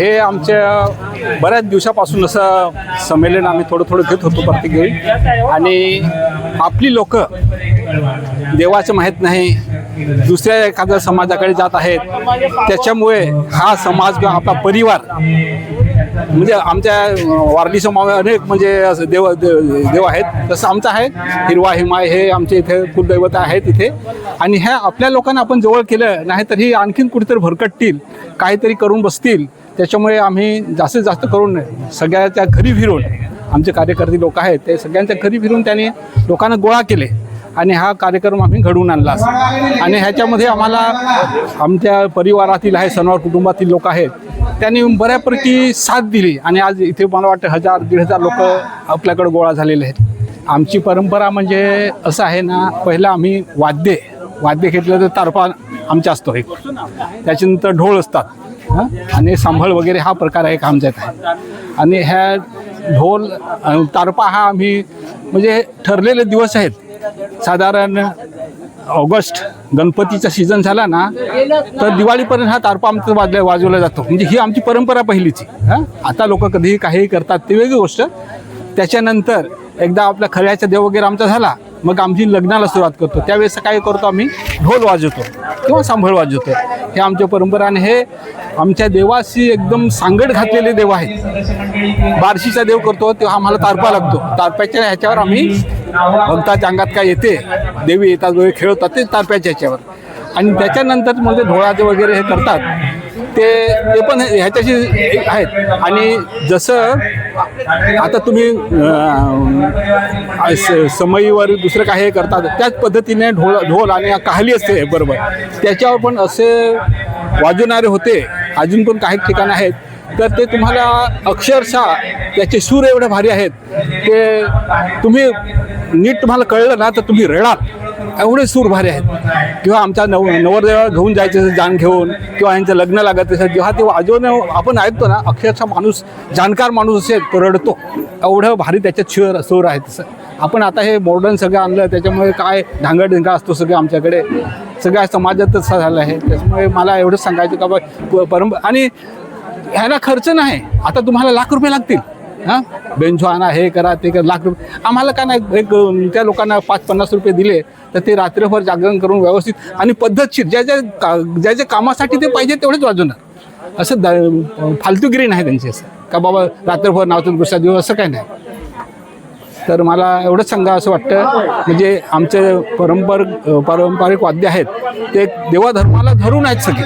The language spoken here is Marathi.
हे आमच्या बऱ्याच दिवसापासून असं संमेलन आम्ही थोडं घेत होतो प्रत्येक वेळी. आणि आपली लोक देवाचं माहीत नाही, दुसऱ्या एखाद्या समाजाकडे जात आहेत. त्याच्यामुळे हा समाज किंवा आपला परिवार म्हणजे आमच्या वारली समाज अनेक म्हणजे असं देव आहेत. तसं आमचं आहे हिरवा हिमाय, हे आमचे इथे कुलदैवत आहेत इथे. आणि ह्या आपल्या लोकांना आपण जवळ केलं नाही तर ही आणखीन कुठेतरी भरकटतील, काहीतरी करून बसतील. त्याच्यामुळे आम्ही जास्तीत जास्त करून सगळ्याच्या घरी फिरून, आमचे कार्यकर्ते लोक आहेत ते सगळ्यांच्या घरी फिरून त्यांनी लोकांना गोळा केले आणि हा कार्यक्रम आम्ही घडवून आणला. आणि ह्याच्यामध्ये आम्हाला आमच्या परिवारातील आहे, सनवार कुटुंबातील लोक आहेत, त्यांनी बऱ्यापैकी साथ दिली. आणि आज इथे मला वाटतं 1000-1500 लोक आपल्याकडे गोळा झालेले आहेत. आमची परंपरा म्हणजे असं आहे ना, पहिलं आम्ही वाद्य घेतलं तर तारपा आमचा असतो एक, त्याच्यानंतर ढोल असतात आणि सांभळ वगैरे हा प्रकार एक आमच्यात आहे. आणि ह्या ढोल तारपा हा आम्ही म्हणजे ठरलेले दिवस आहेत. साधारण ऑगस्ट गणपतीचा सीझन झाला ना तर दिवाळीपर्यंत हा तारपा आमचा वाजवला जातो. म्हणजे ही आमची परंपरा पहिलीची. आता लोक कधीही काहीही करतात ते वेगळी गोष्ट. त्याच्यानंतर एकदा आपल्या खऱ्याचा देव वगैरे आमचा झाला मग आमची लग्नाला सुरुवात करतो. त्यावेळेस काय करतो आम्ही, ढोल वाजवतो किंवा सांभळ वाजवतो. हे आमच्या परंपरा. आणि हे आमच्या देवाशी एकदम सांगड घातलेले देव आहेत. बार्शीचा देव करतो तेव्हा आम्हाला तारपा लागतो. तारप्याच्या ह्याच्यावर आम्ही भक्ताच्या अंगात काय येते, देवी येतात वगैरे खेळवतात ते तारप्याच्या ह्याच्यावर. आणि त्याच्यानंतर म्हणजे ढोळाचे वगैरे हे करतात ते पण ह्याच्याशी आहेत. आणि जसं आता तुम्ही समईवर दुसरं काही हे करतात त्याच पद्धतीने ढोल आणि काहली असते बरोबर, त्याच्यावर पण असे वाजवणारे होते. अजून पण काही ठिकाणं आहेत तर ते तुम्हाला अक्षरशः त्याचे सूर एवढे भारी आहेत ते तुम्ही नीट तुम्हाला कळलं ना तर तुम्ही रडाल, एवढे सूर भारी आहेत. किंवा आमच्या नवरदेवाला घेऊन जायचे जाण घेऊन किंवा यांचं लग्न लागत असेल जेव्हा ते वाजवणं आपण ऐकतो ना, अक्षरशः माणूस जाणकार माणूस असेल तो रडतो, एवढं भारी त्याच्यात सूर आहे. तसं आपण आता हे मॉडर्न सगळं आणलं त्याच्यामुळे काय ढांगडधिंगा असतो सगळं आमच्याकडे, सगळ्या समाजातच झालं आहे. त्याच्यामुळे मला एवढंच सांगायचं का बा परंपरा. आणि ह्याला खर्च नाही. आता तुम्हाला लाख रुपये लागतील, बेंचो आणा, हे करा ते करा, लाख रुपये. आम्हाला का नाही एक त्या लोकांना 5-50 रुपये दिले तर ते रात्रभर जागरण करून व्यवस्थित आणि पद्धतशीर ज्या कामासाठी ते पाहिजे तेवढेच वाजवणार. असं फालतूगिरी नाही त्यांची, असं का बाबा रात्रभर नावतून दुसरा दिवस असं काही नाही. तर मला एवढंच सांगा असं वाटतं म्हणजे आमचे पारंपरिक वाद्य आहेत ते देवाधर्माला धरून आहेत सगळे.